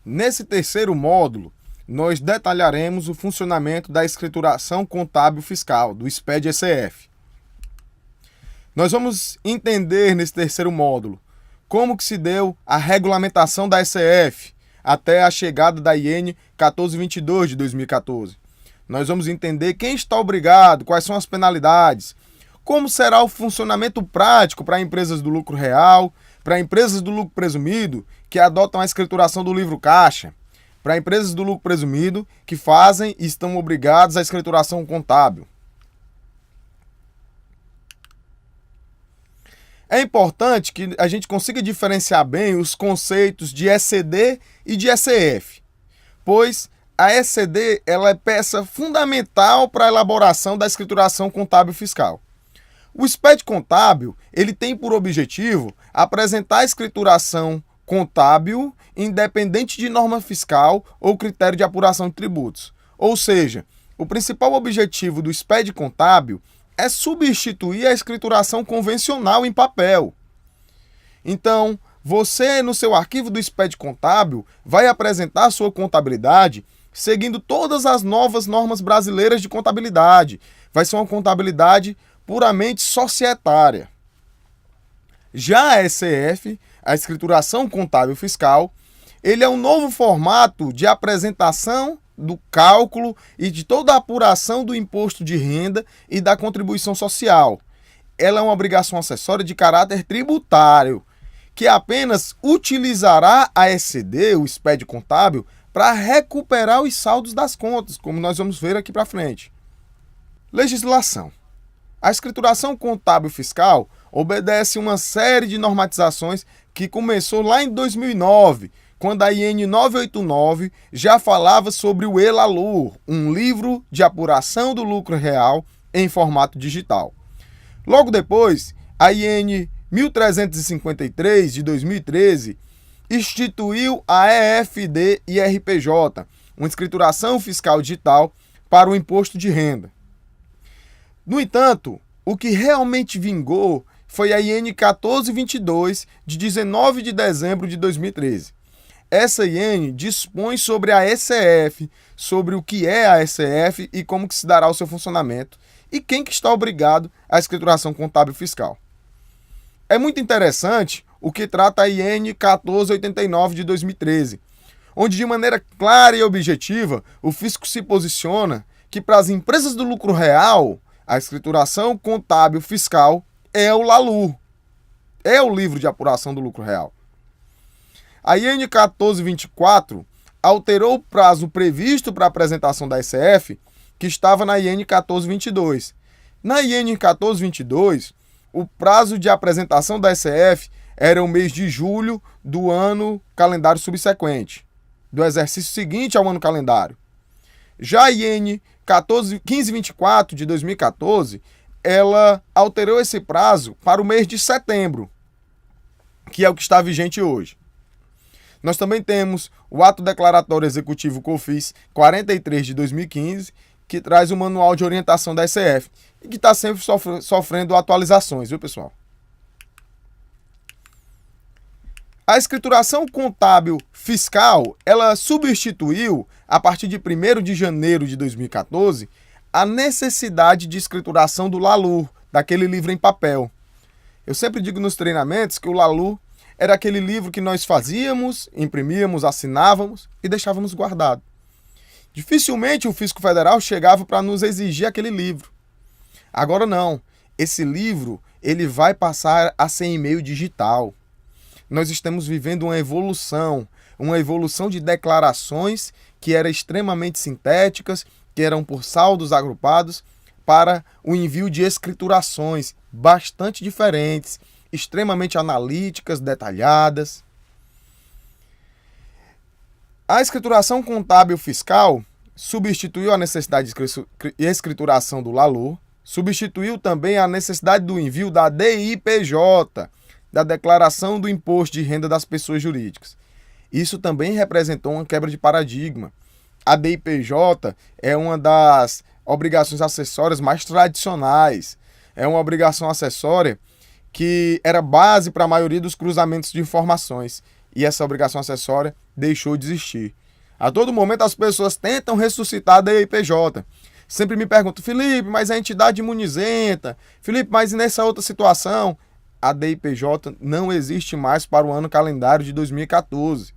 Nesse terceiro módulo, nós detalharemos o funcionamento da escrituração contábil fiscal, do SPED-ECF. Nós vamos entender nesse terceiro módulo como que se deu a regulamentação da ECF até a chegada da IN 1422 de 2014. Nós vamos entender quem está obrigado, quais são as penalidades, como será o funcionamento prático para empresas do lucro real, para empresas do lucro presumido que adotam a escrituração do livro caixa, para empresas do lucro presumido que fazem e estão obrigadas à escrituração contábil. É importante que a gente consiga diferenciar bem os conceitos de ECD e de ECF, pois a ECD ela é peça fundamental para a elaboração da escrituração contábil fiscal. O SPED contábil ele tem por objetivo apresentar a escrituração contábil independente de norma fiscal ou critério de apuração de tributos. Ou seja, o principal objetivo do SPED contábil é substituir a escrituração convencional em papel. Então, você no seu arquivo do SPED contábil vai apresentar a sua contabilidade seguindo todas as novas normas brasileiras de contabilidade. Vai ser uma contabilidade puramente societária. Já a ECF, a escrituração contábil fiscal, ele é um novo formato de apresentação do cálculo e de toda a apuração do imposto de renda e da contribuição social. Ela é uma obrigação acessória de caráter tributário, que apenas utilizará a ECD, o SPED contábil, para recuperar os saldos das contas, como nós vamos ver aqui para frente. Legislação. A escrituração contábil fiscal obedece uma série de normatizações que começou lá em 2009, quando a IN 989 já falava sobre o ELALUR, um livro de apuração do lucro real em formato digital. Logo depois, a IN 1353 de 2013 instituiu a EFD-IRPJ, uma escrituração fiscal digital para o imposto de renda. No entanto, o que realmente vingou foi a IN 1422 de 19 de dezembro de 2013. Essa IN dispõe sobre a ECF, sobre o que é a ECF e como que se dará o seu funcionamento e quem que está obrigado à escrituração contábil fiscal. É muito interessante o que trata a IN 1489 de 2013, onde de maneira clara e objetiva o fisco se posiciona que para as empresas do lucro real a escrituração contábil fiscal é o LALUR, é o livro de apuração do lucro real. A IN 1424 alterou o prazo previsto para a apresentação da ECF, que estava na IN 1422. Na IN 1422, o prazo de apresentação da ECF era o mês de julho do ano calendário subsequente, do exercício seguinte ao ano calendário. Já a IN 1524 de 2014, ela alterou esse prazo para o mês de setembro, que é o que está vigente hoje. Nós também temos o Ato Declaratório Executivo COFINS 43 de 2015, que traz o Manual de Orientação da ECF e que está sempre sofrendo atualizações, viu, pessoal? A escrituração contábil fiscal, ela substituiu, a partir de 1º de janeiro de 2014, a necessidade de escrituração do LALUR, daquele livro em papel. Eu sempre digo nos treinamentos que o LALUR era aquele livro que nós fazíamos, imprimíamos, assinávamos e deixávamos guardado. Dificilmente o Fisco Federal chegava para nos exigir aquele livro. Agora não. Esse livro ele vai passar a ser em meio digital. Nós estamos vivendo uma evolução de declarações que eram extremamente sintéticas, que eram por saldos agrupados, para o envio de escriturações bastante diferentes, extremamente analíticas, detalhadas. A escrituração contábil fiscal substituiu a necessidade de escrituração do LALUR, substituiu também a necessidade do envio da DIPJ, da Declaração do Imposto de Renda das Pessoas Jurídicas. Isso também representou uma quebra de paradigma. A DIPJ é uma das obrigações acessórias mais tradicionais. É uma obrigação acessória que era base para a maioria dos cruzamentos de informações. e essa obrigação acessória deixou de existir. A todo momento as pessoas tentam ressuscitar a DIPJ. Sempre me perguntam, Felipe, mas a entidade imunizenta, Felipe, mas nessa outra situação, a DIPJ não existe mais para o ano calendário de 2014.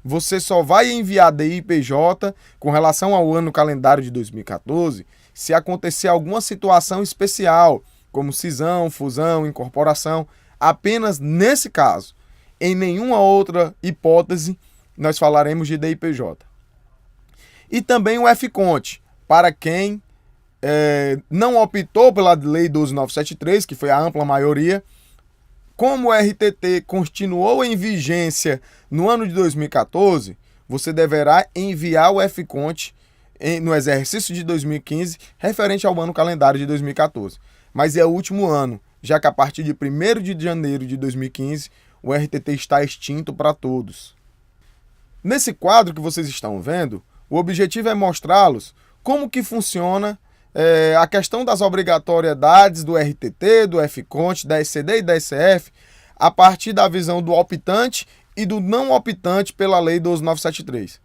Você só vai enviar DIPJ com relação ao ano calendário de 2014 se acontecer alguma situação especial, como cisão, fusão, incorporação, apenas nesse caso. Em nenhuma outra hipótese nós falaremos de DIPJ. E também o FConte, para quem não optou pela Lei 12.973, que foi a ampla maioria. Como o RTT continuou em vigência no ano de 2014, você deverá enviar o FConte no exercício de 2015, referente ao ano calendário de 2014. Mas é o último ano, já que a partir de 1º de janeiro de 2015, o RTT está extinto para todos. Nesse quadro que vocês estão vendo, o objetivo é mostrá-los como que funciona a questão das obrigatoriedades do RTT, do FConte, da ECD e da ECF, a partir da visão do optante e do não optante pela Lei 12.973.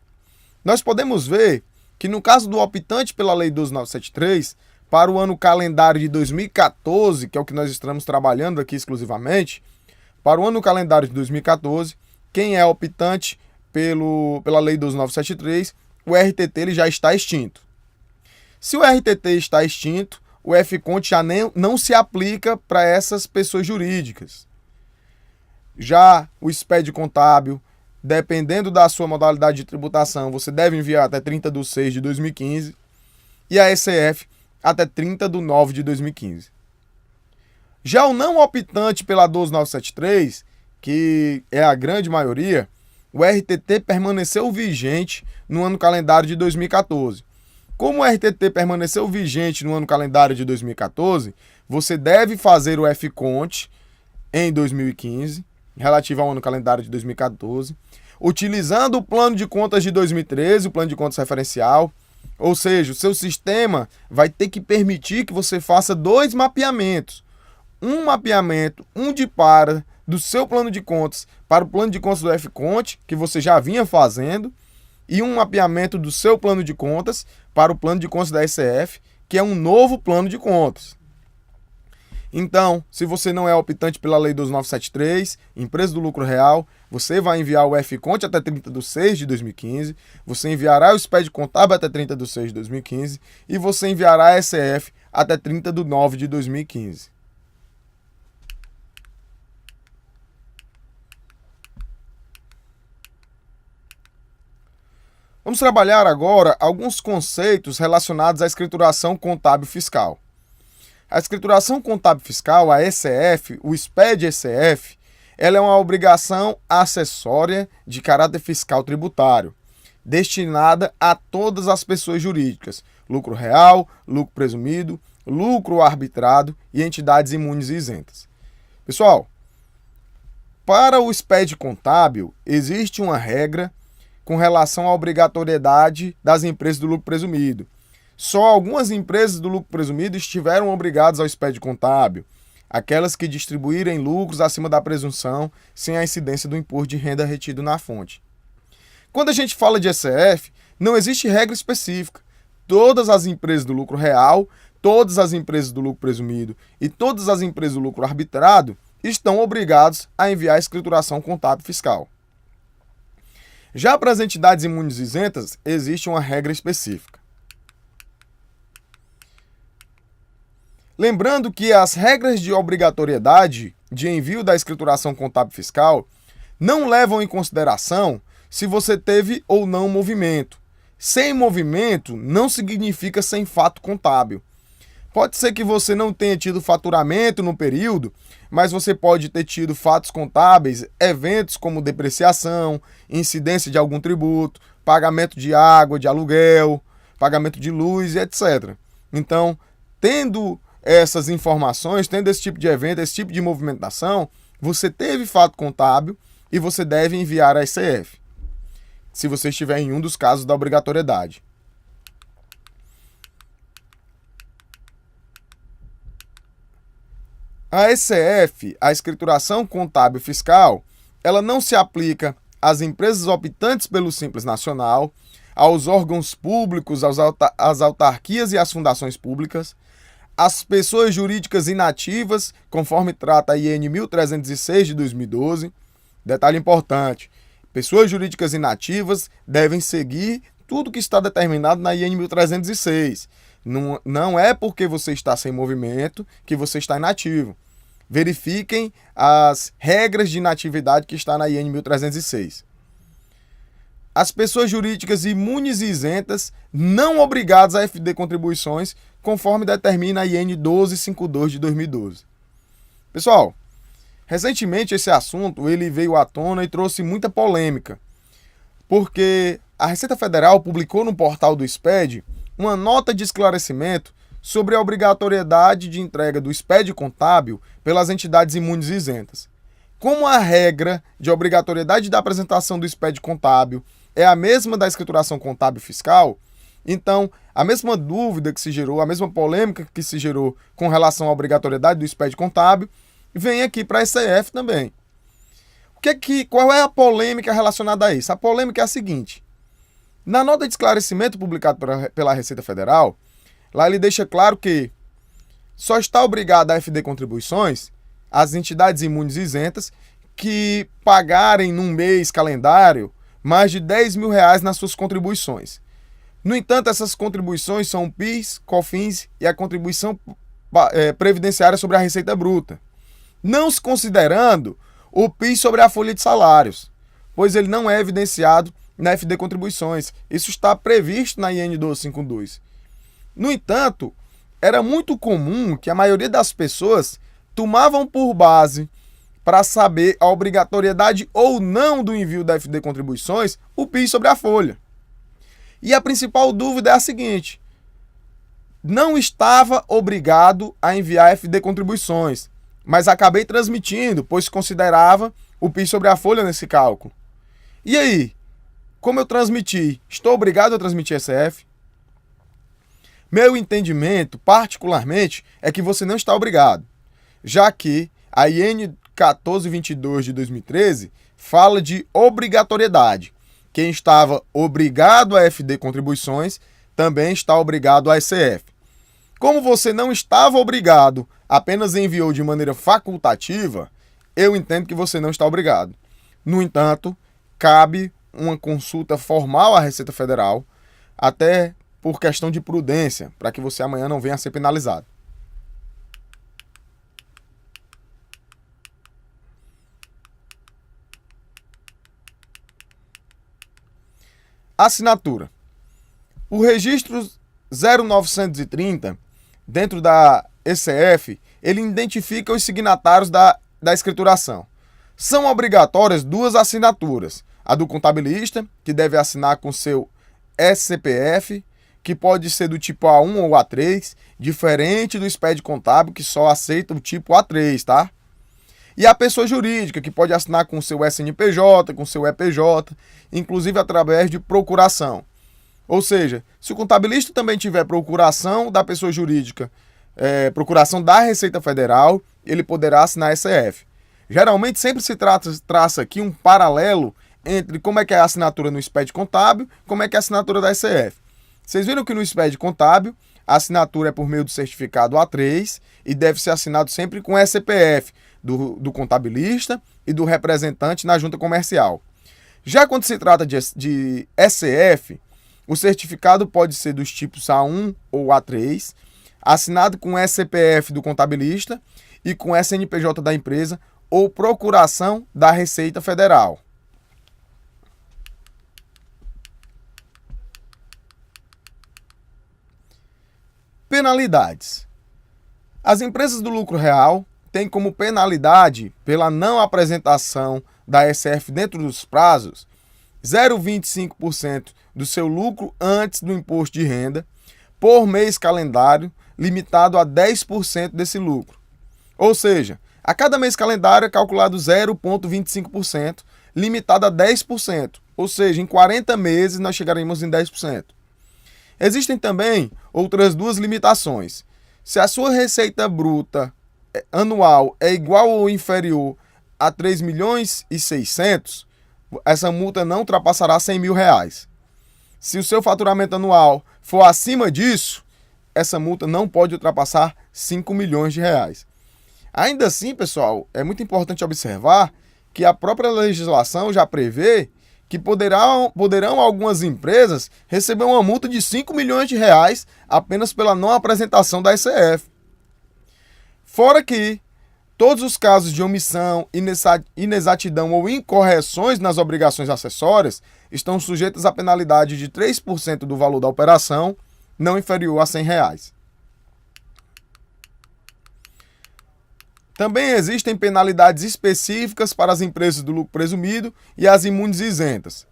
Nós podemos ver que no caso do optante pela Lei 12.973, para o ano calendário de 2014, que é o que nós estamos trabalhando aqui exclusivamente, para o ano calendário de 2014, quem é optante pela Lei 12.973, o RTT ele já está extinto. Se o RTT está extinto, o FConte já não se aplica para essas pessoas jurídicas. Já o SPED contábil, dependendo da sua modalidade de tributação, você deve enviar até 30/6/2015 e a ECF até 30/9/2015. Já o não optante pela 12.973, que é a grande maioria, o RTT permaneceu vigente no ano calendário de 2014. Como o RTT permaneceu vigente no ano calendário de 2014, você deve fazer o FConte em 2015, relativo ao ano calendário de 2014, utilizando o plano de contas de 2013, o plano de contas referencial, ou seja, o seu sistema vai ter que permitir que você faça 2 mapeamentos. Um mapeamento, de para do seu plano de contas para o plano de contas do FConte, que você já vinha fazendo, e um mapeamento do seu plano de contas para o plano de contas da ECF, que é um novo plano de contas. Então, se você não é optante pela Lei 12.973, empresa do lucro real, você vai enviar o FConte até 30/6/2015, você enviará o SPED contábil até 30/6/2015 e você enviará a ECF até 30/9/2015. Vamos trabalhar agora alguns conceitos relacionados à escrituração contábil fiscal. A escrituração contábil fiscal, a ECF, o SPED-ECF, ela é uma obrigação acessória de caráter fiscal tributário, destinada a todas as pessoas jurídicas, lucro real, lucro presumido, lucro arbitrado e entidades imunes e isentas. Pessoal, para o SPED contábil, existe uma regra com relação à obrigatoriedade das empresas do lucro presumido. Só algumas empresas do lucro presumido estiveram obrigadas ao SPED contábil, aquelas que distribuírem lucros acima da presunção sem a incidência do imposto de renda retido na fonte. Quando a gente fala de ECF, não existe regra específica. Todas as empresas do lucro real, todas as empresas do lucro presumido e todas as empresas do lucro arbitrado estão obrigados a enviar a escrituração contábil fiscal. Já para as entidades imunes isentas, existe uma regra específica. Lembrando que as regras de obrigatoriedade de envio da escrituração contábil fiscal não levam em consideração se você teve ou não movimento. Sem movimento não significa sem fato contábil. Pode ser que você não tenha tido faturamento no período, mas você pode ter tido fatos contábeis, eventos como depreciação, incidência de algum tributo, pagamento de água, de aluguel, pagamento de luz, etc. Então, tendo essas informações, tendo esse tipo de evento, esse tipo de movimentação, você teve fato contábil e você deve enviar a ECF, se você estiver em um dos casos da obrigatoriedade. A ECF, a escrituração contábil fiscal, ela não se aplica às empresas optantes pelo Simples Nacional, aos órgãos públicos, às autarquias e às fundações públicas, às pessoas jurídicas inativas, conforme trata a IN 1306 de 2012. Detalhe importante: pessoas jurídicas inativas devem seguir tudo que está determinado na IN 1306. Não é porque você está sem movimento que você está inativo. Verifiquem as regras de inatividade que está na IN 1306. As pessoas jurídicas imunes e isentas não obrigadas a FD contribuições, conforme determina a IN 1252 de 2012. Pessoal, recentemente esse assunto ele veio à tona e trouxe muita polêmica, porque a Receita Federal publicou no portal do SPED uma nota de esclarecimento sobre a obrigatoriedade de entrega do SPED contábil pelas entidades imunes e isentas. Como a regra de obrigatoriedade da apresentação do SPED contábil é a mesma da escrituração contábil fiscal, então a mesma dúvida que se gerou, a mesma polêmica que se gerou com relação à obrigatoriedade do SPED contábil, vem aqui para a STF também. Qual é a polêmica relacionada a isso? A polêmica é a seguinte: na nota de esclarecimento publicada pela Receita Federal, lá ele deixa claro que só está obrigado a FD contribuições as entidades imunes e isentas que pagarem num mês calendário mais de R$10.000 nas suas contribuições. No entanto, essas contribuições são o PIS, COFINS e a contribuição previdenciária sobre a receita bruta, não se considerando o PIS sobre a folha de salários, pois ele não é evidenciado na FD contribuições. Isso está previsto na IN 1252. No entanto, era muito comum que a maioria das pessoas tomavam por base para saber a obrigatoriedade ou não do envio da FD contribuições o PIS sobre a folha. E a principal dúvida é a seguinte: não estava obrigado a enviar FD contribuições, mas acabei transmitindo, pois considerava o PIS sobre a folha nesse cálculo. E aí, como eu transmiti, estou obrigado a transmitir SF? Meu entendimento, particularmente, é que você não está obrigado, já que a IN 1422 de 2013 fala de obrigatoriedade. Quem estava obrigado a FD contribuições também está obrigado a SF. Como você não estava obrigado, apenas enviou de maneira facultativa, eu entendo que você não está obrigado. No entanto, cabe uma consulta formal à Receita Federal, até por questão de prudência, para que você amanhã não venha a ser penalizado. Assinatura. O registro 0930, dentro da ECF, ele identifica os signatários da escrituração. São obrigatórias duas assinaturas: a do contabilista, que deve assinar com seu SCPF, que pode ser do tipo A1 ou A3, diferente do SPED contábil, que só aceita o tipo A3, tá? E a pessoa jurídica, que pode assinar com seu SNPJ, com seu EPJ, inclusive através de procuração. Ou seja, se o contabilista também tiver procuração da pessoa jurídica, procuração da Receita Federal, ele poderá assinar SF. Geralmente sempre se traça aqui um paralelo entre como é que é a assinatura no SPED contábil e como é que é a assinatura da SF. Vocês viram que no SPED contábil a assinatura é por meio do certificado A3 e deve ser assinado sempre com SCPF do contabilista e do representante na junta comercial. Já quando se trata de SF, o certificado pode ser dos tipos A1 ou A3, assinado com SCPF do contabilista e com SNPJ da empresa ou procuração da Receita Federal. Penalidades. As empresas do lucro real têm como penalidade pela não apresentação da SF dentro dos prazos 0,25% do seu lucro antes do imposto de renda por mês calendário, limitado a 10% desse lucro. Ou seja, a cada mês calendário é calculado 0,25%, limitado a 10%. Ou seja, em 40 meses nós chegaremos em 10%. Existem também outras duas limitações. Se a sua receita bruta anual é igual ou inferior a 3.600.000, essa multa não ultrapassará R$ 100.000. Se o seu faturamento anual for acima disso, essa multa não pode ultrapassar R$ 5 milhões. Ainda assim, pessoal, é muito importante observar que a própria legislação já prevê que poderão algumas empresas receber uma multa de R$ 5 milhões apenas pela não apresentação da ECF. Fora que todos os casos de omissão, inexatidão ou incorreções nas obrigações acessórias estão sujeitos à penalidade de 3% do valor da operação, não inferior a R$ 100. Também existem penalidades específicas para as empresas do lucro presumido e as imunes isentas.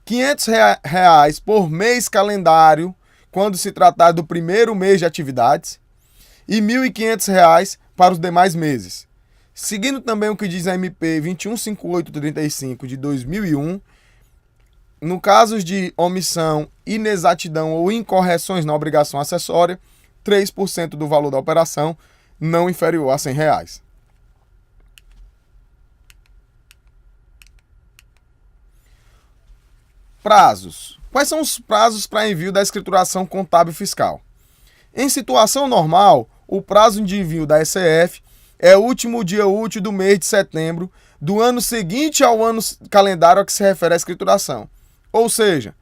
R$ 500 por mês calendário, quando se tratar do primeiro mês de atividades, e R$ 1.500 para os demais meses. Seguindo também o que diz a MP 2158/35 de 2001, no caso de omissão, inexatidão ou incorreções na obrigação acessória, 3% do valor da operação, não inferior a R$ 100. Prazos. Quais são os prazos para envio da escrituração contábil fiscal? Em situação normal, o prazo de envio da ECF é o último dia útil do mês de setembro do ano seguinte ao ano calendário a que se refere a escrituração. Ou seja,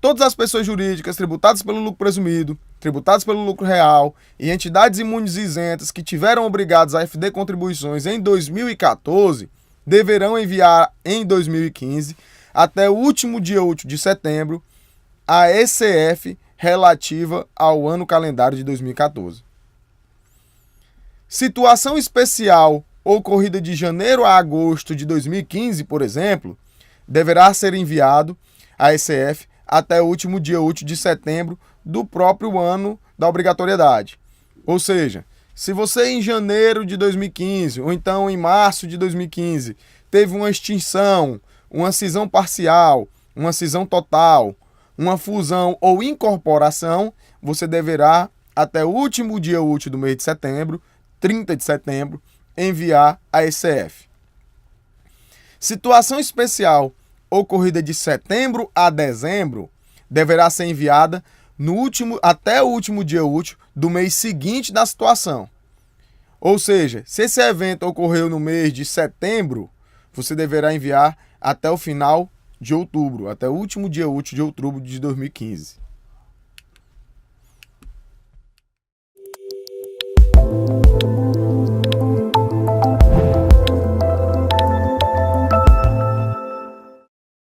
todas as pessoas jurídicas tributadas pelo lucro presumido, tributadas pelo lucro real e entidades imunes isentas que tiveram obrigados a FD contribuições em 2014 deverão enviar em 2015, até o último dia útil de setembro, a ECF relativa ao ano calendário de 2014. Situação especial ocorrida de janeiro a agosto de 2015, por exemplo, deverá ser enviado a ECF até o último dia útil de setembro do próprio ano da obrigatoriedade. Ou seja, se você em janeiro de 2015 ou então em março de 2015 teve uma extinção, uma cisão parcial, uma cisão total, uma fusão ou incorporação, você deverá, até o último dia útil do mês de setembro, 30 de setembro, enviar a ECF. Situação especial ocorrida de setembro a dezembro deverá ser enviada até o último dia útil do mês seguinte da situação. Ou seja, se esse evento ocorreu no mês de setembro, você deverá enviar até o final de outubro, até o último dia útil de outubro de 2015.